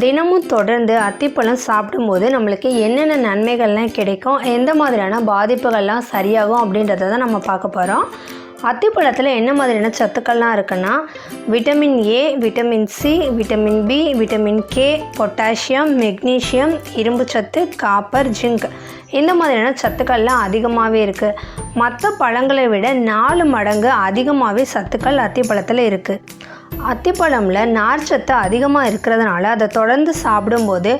தினமும் தொடர்ந்து அத்திப்பழம் சாப்பிடும்போது நம்மளுக்கு என்னென்ன நன்மைகள்லாம் கிடைக்கும், எந்த மாதிரியான பாதிப்புகள்லாம் சரியாகும் அப்படின்றத தான் நம்ம பார்க்க போகிறோம். அத்திப்பழத்தில் என்ன மாதிரியான சத்துக்கள்லாம் இருக்குன்னா, vitamin A, vitamin C, vitamin B, vitamin K, potassium, magnesium, இரும்பு சத்து, காப்பர், ஜிங்க் இந்த மாதிரியான சத்துக்கள்லாம் அதிகமாகவே இருக்குது. மற்ற பழங்களை விட 4 மடங்கு அதிகமாகவே சத்துக்கள் அத்திப்பழத்தில் இருக்குது. அத்திப்பழமில் நார்ச்சத்து அதிகமாக இருக்கிறதுனால அதை தொடர்ந்து சாப்பிடும்போது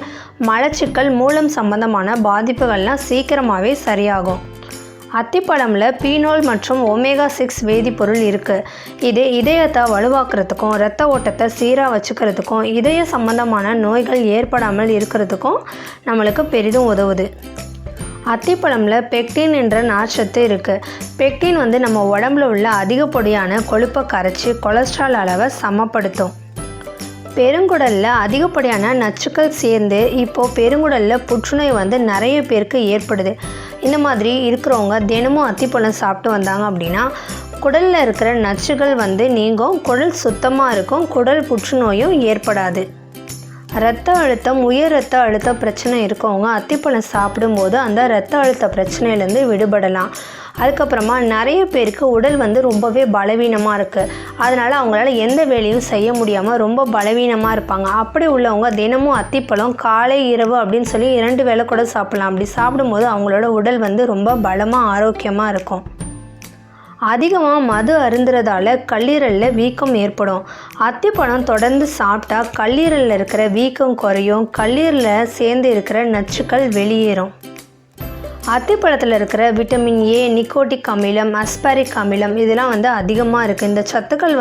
மலச்சிக்கல், மூலம் சம்பந்தமான பாதிப்புகள்லாம் சீக்கிரமாகவே சரியாகும். அத்திப்பழமில் பீனோல் மற்றும் ஒமேகா 6 வேதிப்பொருள் இருக்குது. இது இதயத்தை வலுவாக்குறதுக்கும், இரத்த ஓட்டத்தை சீராக வச்சுக்கிறதுக்கும், இதய சம்பந்தமான நோய்கள் ஏற்படாமல் இருக்கிறதுக்கும் நம்மளுக்கு பெரிதும் உதவுது. அத்திப்பழமில் பெக்டின் என்ற நார்ச்சத்து இருக்குது. பெக்டின் நம்ம உடம்புல உள்ள அதிகப்படியான கொழுப்பை கரைச்சி கொலஸ்ட்ரால் அளவை சமப்படுத்தும். பெருங்குடலில் அதிகப்படியான நச்சுக்கள் சேர்ந்து இப்போது பெருங்குடலில் புற்றுநோய் நிறைய பேருக்கு ஏற்படுது. இந்த மாதிரி இருக்கிறவங்க தினமும் அத்திப்பழம் சாப்பிட்டு வந்தாங்க அப்படின்னா குடலில் இருக்கிற நச்சுகள் நீங்கும், குடல் சுத்தமாக இருக்கும், குடல் புற்றுநோயும் ஏற்படாது. இரத்த அழுத்தம், உயர் இரத்த அழுத்த பிரச்சனை இருக்கவங்க அத்திப்பழம் சாப்பிடும்போது அந்த இரத்த அழுத்த பிரச்சனையிலேருந்து விடுபடலாம். அதுக்கப்புறமா நிறைய பேருக்கு உடல் ரொம்பவே பலவீனமாக இருக்குது. அதனால் அவங்களால எந்த வேலையும் செய்ய முடியாமல் ரொம்ப பலவீனமாக இருப்பாங்க. அப்படி உள்ளவங்க தினமும் அத்திப்பழம் காலை இரவு அப்படின்னு சொல்லி 2 வேளை கூட சாப்பிட்லாம். அப்படி சாப்பிடும்போது அவங்களோட உடல் ரொம்ப பலமாக ஆரோக்கியமாக இருக்கும். அதிகமாக மது அருந்துறதால கல்லீரலில் வீக்கம் ஏற்படும். அத்திப்பழம் தொடர்ந்து சாப்பிட்டா கல்லீரலில் இருக்கிற வீக்கம் குறையும், கல்லீரலில் சேர்ந்து இருக்கிற நச்சுக்கள் வெளியேறும். அத்திப்பழத்தில் இருக்கிற விட்டமின் ஏ, நிக்கோட்டிக் அமிலம், அஸ்பாரிக் அமிலம் இதெல்லாம் அதிகமாக இருக்குது. இந்த சத்துக்கள்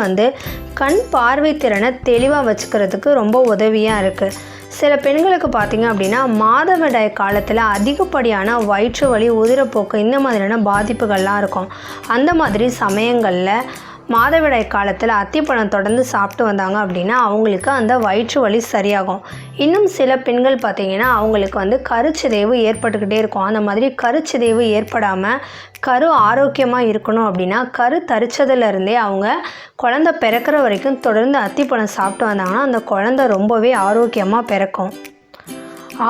கண் பார்வை திறனை தெளிவாக வச்சுக்கிறதுக்கு ரொம்ப உதவியாக இருக்குது. சில பெண்களுக்கு பார்த்திங்க அப்படின்னா மாதவிடாய் காலத்தில் அதிகப்படியான வயிற்று வலி, உதிரப்போக்கு இந்த மாதிரியான பாதிப்புகள்லாம் இருக்கும். அந்த மாதிரி சமயங்களில் மாதவிடாய் காலத்தில் அத்திப்பழம் தொடர்ந்து சாப்பிட்டு வந்தாங்க அப்படின்னா அவங்களுக்கு அந்த வயிற்று வலி சரியாகும். இன்னும் சில பெண்கள் பார்த்திங்கன்னா அவங்களுக்கு கருச்சிதைவு ஏற்பட்டுக்கிட்டே இருக்கும். அந்த மாதிரி கருச்சிதைவு ஏற்படாமல் கரு ஆரோக்கியமாக இருக்கணும் அப்படின்னா கரு தரிச்சதுலேருந்தே அவங்க குழந்தை பிறக்கிற வரைக்கும் தொடர்ந்து அத்திப்பழம் சாப்பிட்டு வந்தாங்கன்னா அந்த குழந்தை ரொம்பவே ஆரோக்கியமாக பிறக்கும்.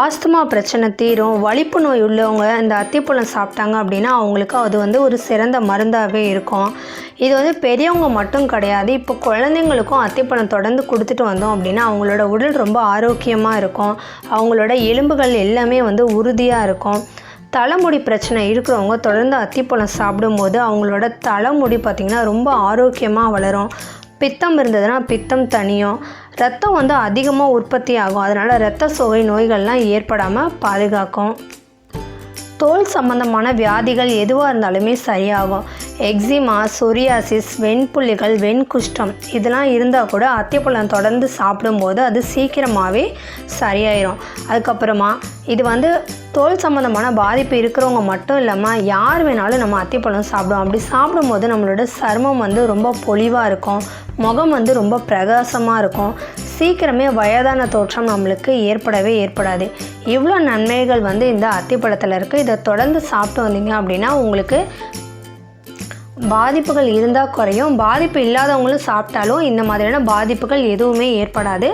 ஆஸ்துமா பிரச்சனை தீரும். வலிப்பு நோய் உள்ளவங்க இந்த அத்திப்பழம் சாப்பிட்டாங்க அப்படின்னா அவங்களுக்கு அது ஒரு சிறந்த மருந்தாகவே இருக்கும். இது பெரியவங்க மட்டும் கிடையாது, இப்போ குழந்தைங்களுக்கும் அத்திப்பழம் தொடர்ந்து கொடுத்துட்டு வந்தோம் அப்படின்னா அவங்களோட உடல் ரொம்ப ஆரோக்கியமாக இருக்கும். அவங்களோட எலும்புகள் எல்லாமே உறுதியாக இருக்கும். தலைமுடி பிரச்சனை இருக்கிறவங்க தொடர்ந்து அத்திப்பழம் சாப்பிடும்போது அவங்களோட தலைமுடி பார்த்திங்கன்னா ரொம்ப ஆரோக்கியமாக வளரும். பித்தம் இருந்ததுன்னா பித்தம் தனியும். ரத்தம் அதிகமாக உற்பத்தி ஆகும். அதனால் இரத்த சோகை நோய்கள்லாம் ஏற்படாமல் பாதுகாக்கும். தோல் சம்பந்தமான வியாதிகள் எதுவாக இருந்தாலுமே சரியாகும். எக்ஸிமா, சொரியாசிஸ், வெண்புள்ளிகள், வெண்குஷ்டம் இதெல்லாம் இருந்தால் கூட அத்திப்பழம் தொடர்ந்து சாப்பிடும்போது அது சீக்கிரமாகவே சரியாயிடும். அதுக்கப்புறமா இது தோல் சம்மந்தமான பாதிப்பு இருக்கிறவங்க மட்டும் இல்லாமல் யார் வேணாலும் நம்ம அத்திப்பழம் சாப்பிடுவோம். அப்படி சாப்பிடும்போது நம்மளோட சருமம் ரொம்ப பொலிவாக இருக்கும், முகம் ரொம்ப பிரகாசமாக இருக்கும், சீக்கிரமே வயதான தோற்றம் நம்மளுக்கு ஏற்படாது. இவ்வளோ நன்மைகள் இந்த அத்திப்பழத்தில் இருக்குது. இதை தொடர்ந்து சாப்பிட்டு வந்தீங்க அப்படின்னா உங்களுக்கு பாதிப்புகள் இருந்தால் குறையும். பாதிப்பு இல்லாதவங்களும் சாப்பிட்டாலும் இந்த மாதிரியான பாதிப்புகள் எதுவுமே ஏற்படாது.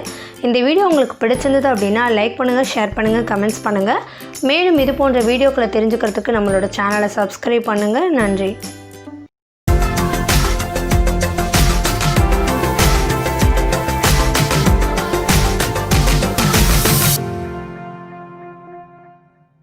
இந்த வீடியோ உங்களுக்கு பிடிச்சிருந்தது அப்படின்னா லைக் பண்ணுங்கள், ஷேர் பண்ணுங்கள், கமெண்ட்ஸ் பண்ணுங்கள். மேலும் இது போன்ற வீடியோக்களை தெரிஞ்சுக்கிறதுக்கு நம்மளோட சேனலை சப்ஸ்கிரைப் பண்ணுங்கள். நன்றி.